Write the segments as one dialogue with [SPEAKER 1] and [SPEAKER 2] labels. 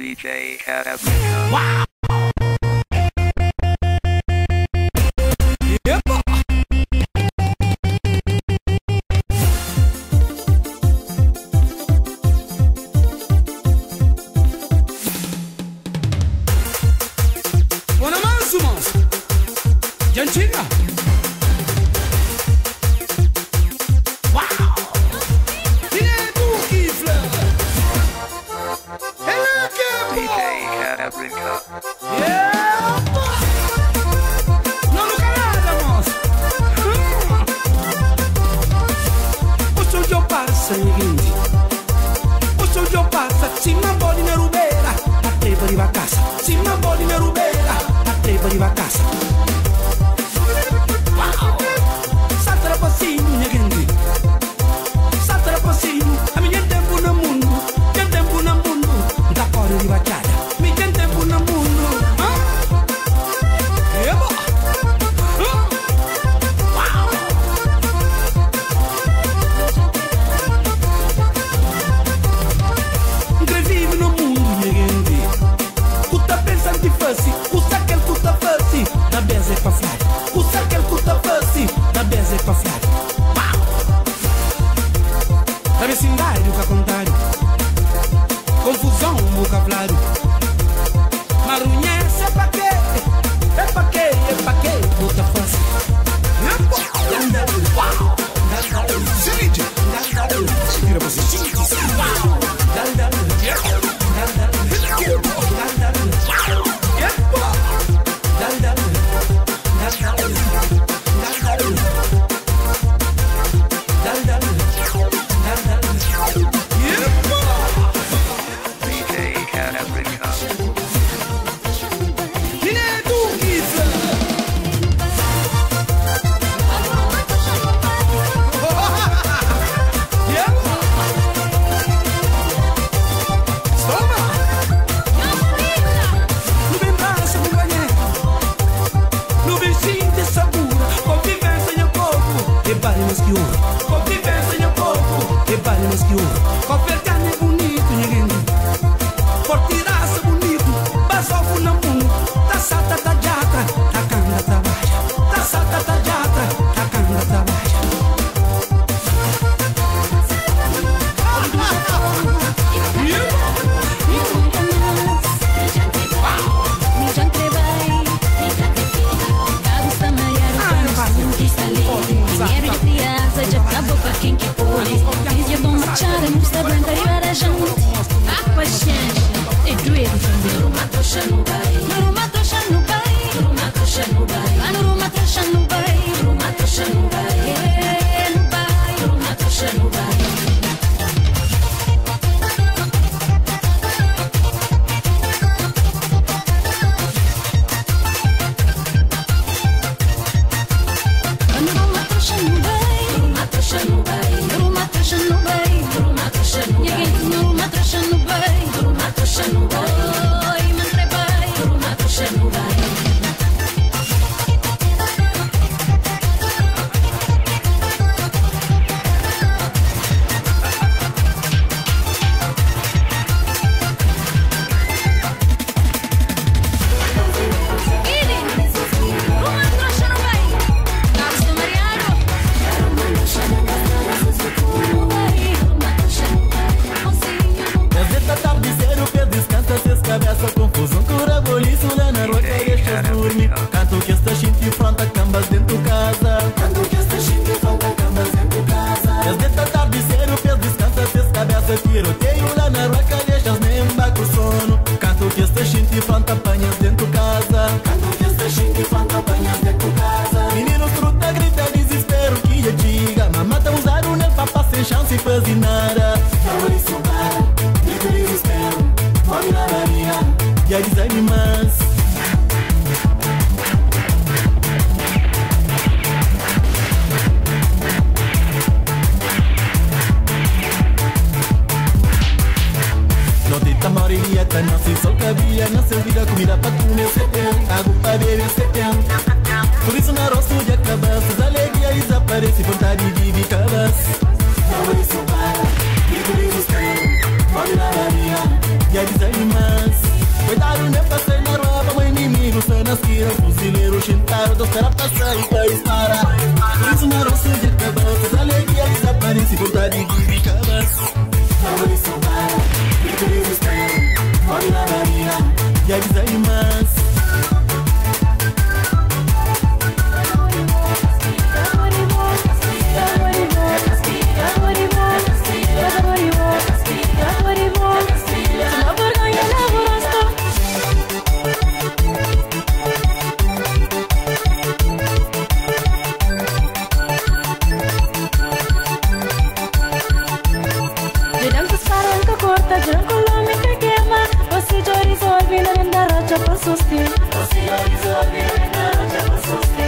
[SPEAKER 1] DJ Carabrica.
[SPEAKER 2] Wow!
[SPEAKER 3] Por isso na roça de acabaças, alegria desaparece, vontade de viver cabas. Não é isso para, e por isso espero, pode dar a minha, e a desanimas. E avisa irmãs.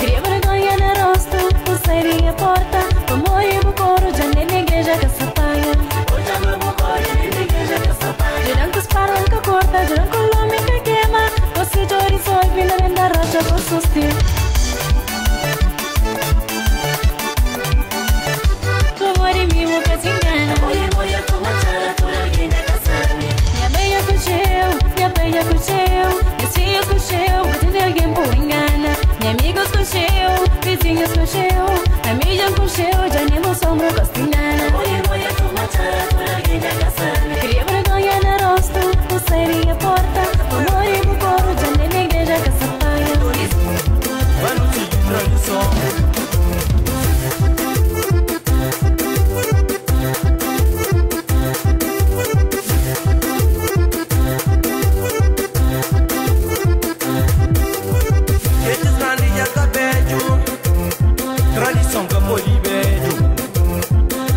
[SPEAKER 2] Cria vergonha no rosto, pulseira a porta. Amor e bucoro, já nem na igreja que se apaga. Girancos param que corta, giranco lume que queima. Você já resolve na venda rocha por sustir. Tu amor e mimo que se engana. Minha beia cucheu, minha beia cucheu. Minhas cocheu, batendo alguém por engana. Minha amiga cocheu, vizinhas cocheu. A mídia cocheu, já nem no sombro castinana. Cria vergonha no rosto, pulseira a porta. Amor e bucoro, já nem na igreja que se apaga.
[SPEAKER 3] Vamos seguir tradição. Tradição que poli velho.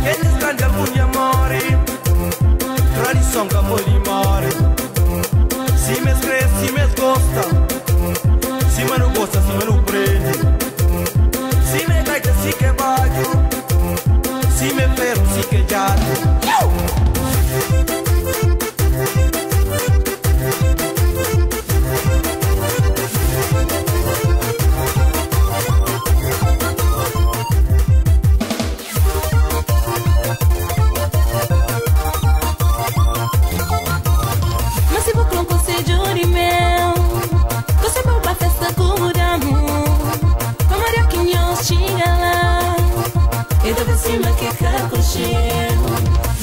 [SPEAKER 3] Eles cantam muito amor. Tradição que poli more. Se me escreve, se me gosta. Se me não gosta, se me não prende. Se me gaita, se que baixo. Se me ferro, se que jato.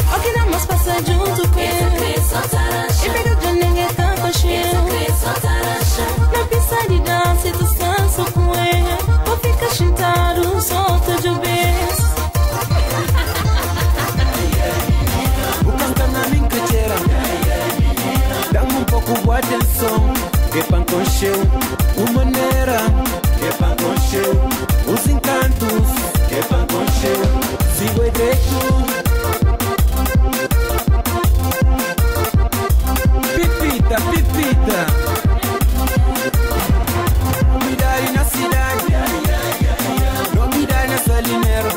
[SPEAKER 2] O que não mais passa junto com ele. E pega de ninguém tá com cheiro. Na pista de dança e tu dança com ele. Ou fica sentado, solta de vez.
[SPEAKER 3] O canta na minha cadeira. Dá-me pouco de atenção. Que pan com cheio, o maneira. Que pan com cheio, os encantos. Que pan com cheio. Sigo direito. Pipita, pipita. Novidade na cidade. Novidade na salineira.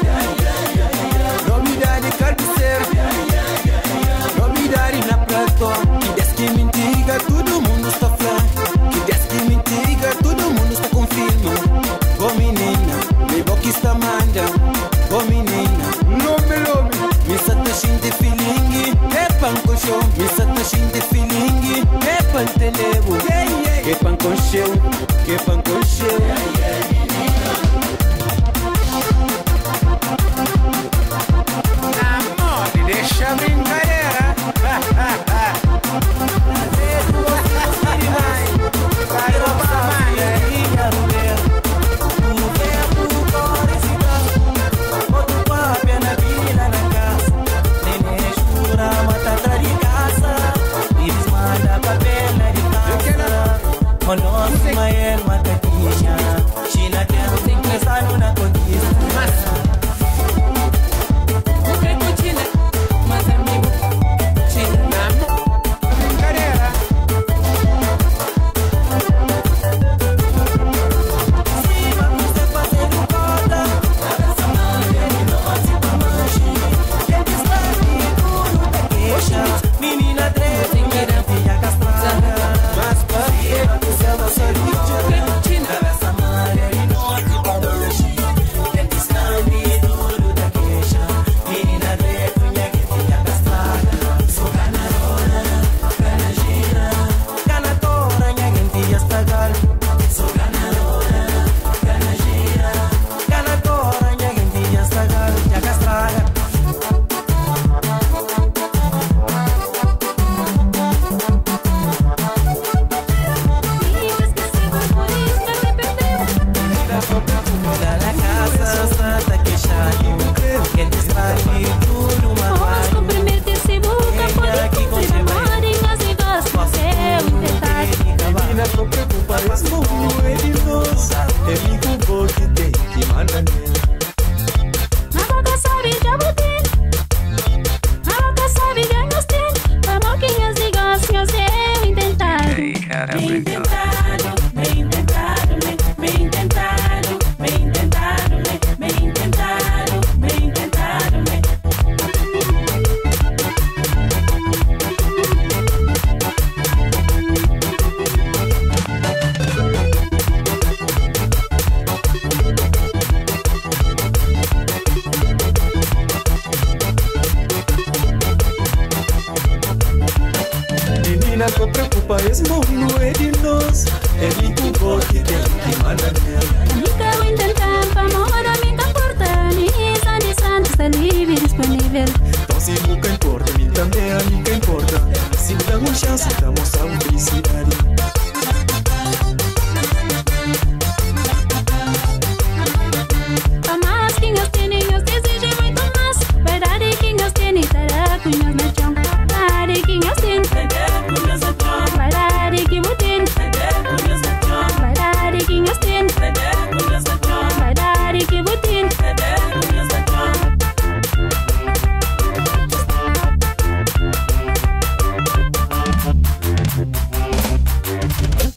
[SPEAKER 3] Novidade carniceiro. Novidade na platô. Que des que me diga, todo mundo está falando. Que des que me diga, todo mundo está confirmando. Ô menina, me boca está mandando. Ô menina, me sata shinte feeling, é pan com show. Me sata shinte feeling, é pan televo. Que pan com show, que pan com show. Amor, deixa a brincadeira.
[SPEAKER 4] Conosco, Mael, Mataquinha. China tem que pensar na conquista.
[SPEAKER 2] O que é China? Mas amigo, China.
[SPEAKER 3] Brincadeira.
[SPEAKER 4] Se vamos fazer um corda, abraça a mão, ele não se manche. Ele está aqui, tudo da queixa. Menina três, tem que ir a castrada. Mas para que do céu da solitude.
[SPEAKER 1] had everything.
[SPEAKER 3] Menina, que preocupa, esse mundo é de nós. É de tudo que tem que manda nela.
[SPEAKER 2] Nunca vou intentar, para moda me importa. Nisa de Santos está livre, disponível.
[SPEAKER 3] Então se nunca importa, mim também a mim que importa. Se me dá uma chance, damos a felicidade.
[SPEAKER 2] Para mais que nós temos, nós desejamos muito mais. Verdade que nós temos, estará com nós na chão. Verdade que nós temos, verdade que vou ter. Verdade que nós temos, verdade que vou ter.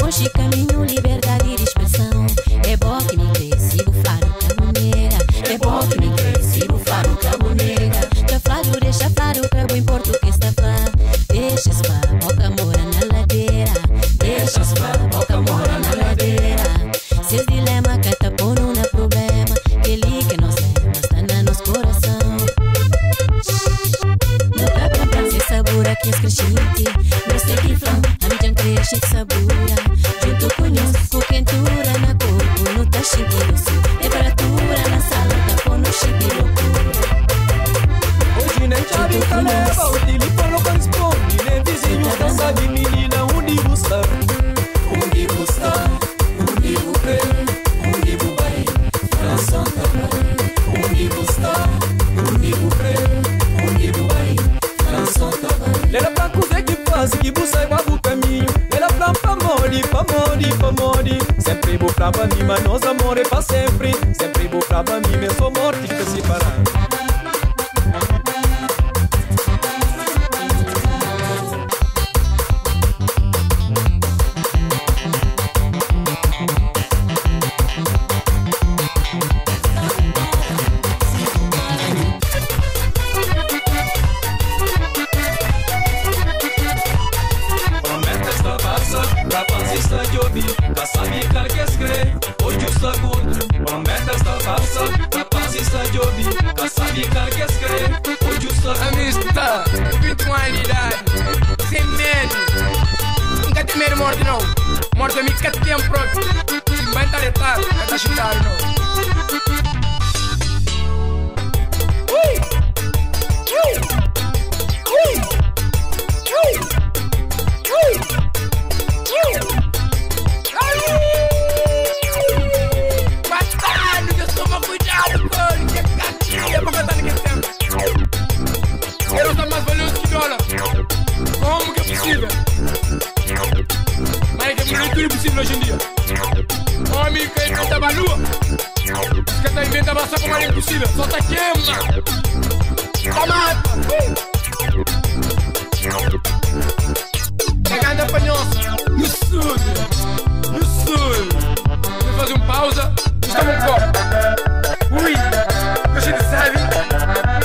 [SPEAKER 2] Hoje caminho, liberdade de expressão. É bom que me cresce, bufar o caminheira. É bom que me cresce, bufar o caminheira. Tá flado, deixa claro que eu importo o que está flado. Deixa esse boca mora na ladeira. Deixa esse boca mora na ladeira. Seus dilema que tá pondo na problema. Ele que nós temos está na nosso coração. Nunca comprar se sabura que é crescente. Não sei que flão, a mídia cresce que sabura. Junto com nós, com quentura na corpo. Não tá chique doce, temperatura na sala. Tá pondo chique loucura.
[SPEAKER 3] Hoje nem chave caneva, o telefone não responde. Nem vizinho dança de menina, onde busca? Onde busca? Onde busca? Onde busca? França também. Onde busca? Onde busca? Onde busca? França também. Ela pra cozer que faz, que busca e vai pro caminho. Ela pra mori, pra mori, pra mori. Sempre vou pra mim, mas nós amor é pra sempre. Sempre vou pra mim, mas sou morte que se parar.
[SPEAKER 5] Amista, 21 anos de idade, sem medo. Nunca tem medo de morte, não. Morte é que tem próprio. Se vai estar retado, vai estar chutado, não. Batalha, eu toma cuidado, mano. Que gatinha pra cantar naquele tempo. Euro está mais valioso que dólar. Como que é possível? Mas é que é tudo impossível hoje em dia. Homem que inventava a lua. Os que tá inventando só como é impossível. Só tá queima. Tá mata. Pegando a panhoça. No sul. No sul. Vou fazer pausa. Estamos um copo. Ui. A gente sabe.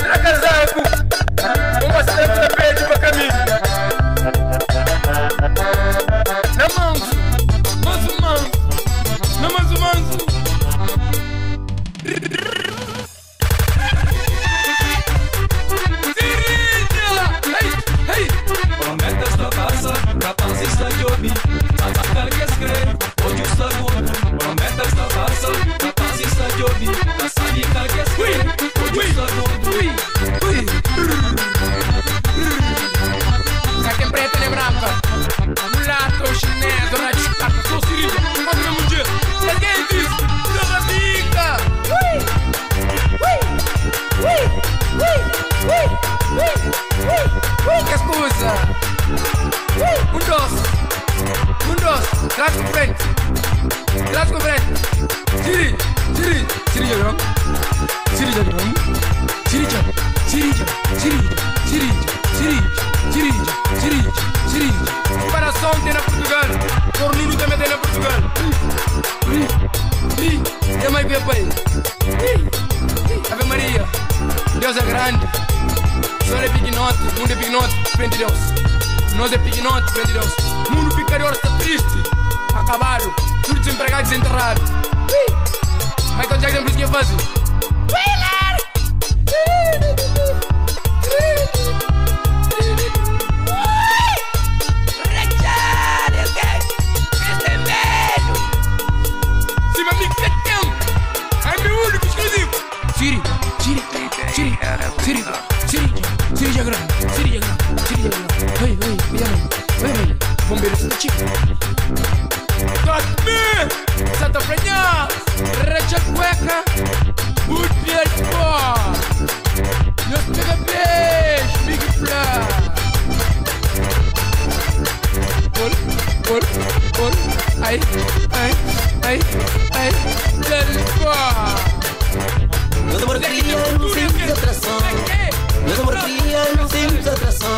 [SPEAKER 5] Será casaco. Uma serva da pele para caminho. Na manso, manso, manso. Na manso, manso. Sirinha! Ei, ei!
[SPEAKER 3] Prometas da passa, rapaz está de ouvir. A sacar que escreve, hoje está gordo. Prometas da passa, rapaz está de ouvir. A sacar que escreve, hoje está gordo.
[SPEAKER 5] Saquem preta e branca. Mulato, chinês, dona de carta, sou Sirinha. Quando mesmo dia. Ninguém diz, dona Mica. Que escusa. Um doce. Traz com frente. Siri, não? Siri. Comparação tem na Portugal. grande. Só é pequenote, mundo é pequenote, frente de Deus. Nós é pequenote, frente de Deus. Mundo picador está triste, acabado, tudo desempregado, desenterrado. Michael Jackson por isso que ia fazer. Siri Jagrão. Oi, bombeiro Santi. Got Santa Frenha, Recha Cueca, Woodbeard Bar. Nos pega peixe, Big Fly. Ol, ai,
[SPEAKER 4] Meu amor cria no simples atração. Meu amor cria no simples atração.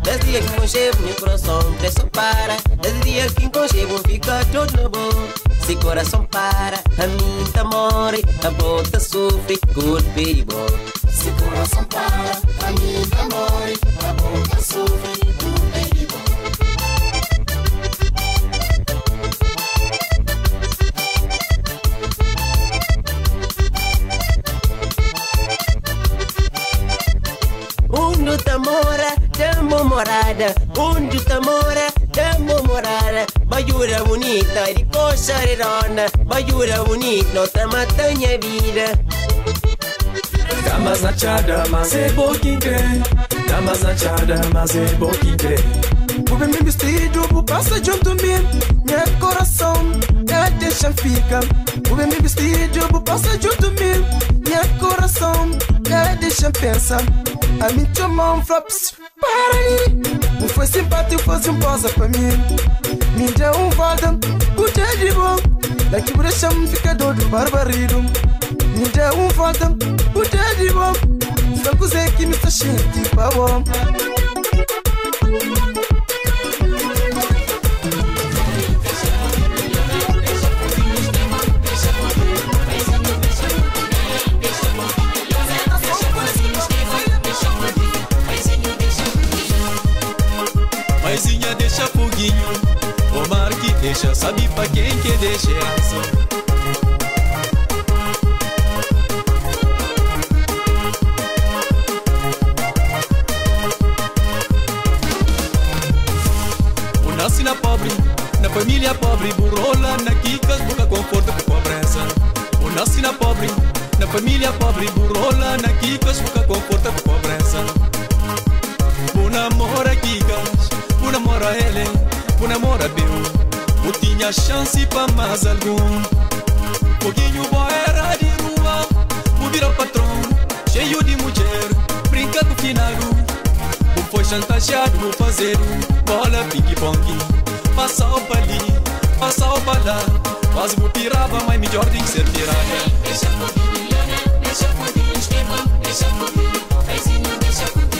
[SPEAKER 4] Desde dia que conchego meu coração só para. Desde dia que conchego fica todo na boa. Se coração para, a mim tá morre, a bota sofre, good baby. Se coração para, a mim tá morre, a bota sofre, good baby. Onde tá mora, damo morada. Onde tá mora, damo morada. Baiura bonita, de coxa redonda. Baiura bonita, não tá matando minha vida.
[SPEAKER 3] Damas na chada, mas é pouquinho. Damas na chada, mas é pouquinho. O bem me vestido, o passa junto a mim. Meu coração, deixa ficar. O bem me vestido, o passa junto a mim. Meu coração, deixa pensar. A mim chamam flops para aí. Não foi simpático, fosse posa para mim. Me deu volta, o dia de bom. Daqui por deixar-me ficar doido, barbarido. Me deu volta, o dia de bom. Não coisa que me faz sentir para bom.
[SPEAKER 6] Maisinha deixa foguinho, o mar que deixa, sabe pra quem que deixa ação. O nasce na pobre, na família pobre, burrola na quicas, busca conforto por pobreza. O nasce na pobre, na família pobre, burrola na quicas, busca conforto por pobreza. O namora quicas, o namora ele, o namora Bill. O tinha chance pra mais algum. Foguinho bom era de rua, o vira patrão, cheio de mulher, brinca com o finado. O foi chantageado no fazer bola ping-pong. Passa o pali, passa o balá, quase me pirava, mas melhor de ser pirada. Deixa foguinho, deixa foguinho, esquema, deixa foguinho, pezinho, deixa foguinho.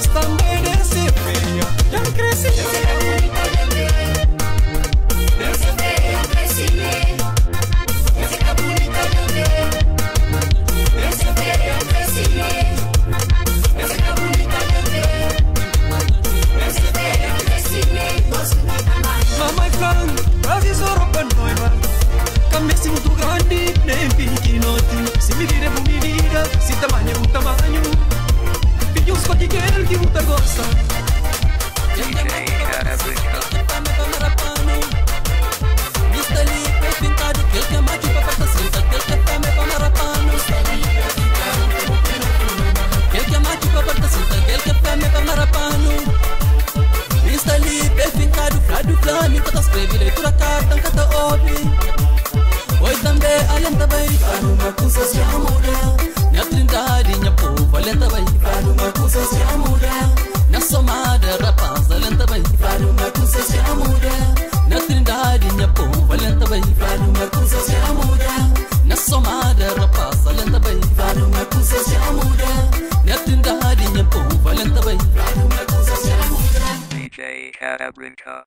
[SPEAKER 6] mas também desse feia. Já cresci.
[SPEAKER 7] Essa feia cresci. Essa fica bonita também. Essa feia cresci. Essa fica bonita também. Essa feia cresci.
[SPEAKER 6] Mamãe flan, provisor para noiva. Cabeça muito grande, nem pequenote. Se medida por medida, se tamanho por tamanho. Filho escolhe aquele que você gosta.
[SPEAKER 1] DJ Carabrica.
[SPEAKER 4] Mr. Lee, pintado, aquele que é macho pra porta cinta, aquele que é fama pra marapano. Aquele que é macho pra porta cinta, aquele que é fama pra marapano. Mr. Lee, pintado, frado, flame, enquanto escreve, leitura carta, encanta ouve. Oi também, alenta bem, faz uma coisa se muda. Na trindade, minha povo, alenta bem, faz uma coisa se muda. Na somada, rapaz, alenta bem, faz uma coisa se muda. Na trindade, minha povo, alenta bem, faz uma coisa se muda. Na somada, rapaz, alenta bem, faz uma coisa se muda. Na trindade, minha povo, alenta bem, faz uma coisa se muda.
[SPEAKER 1] DJ Carabrica.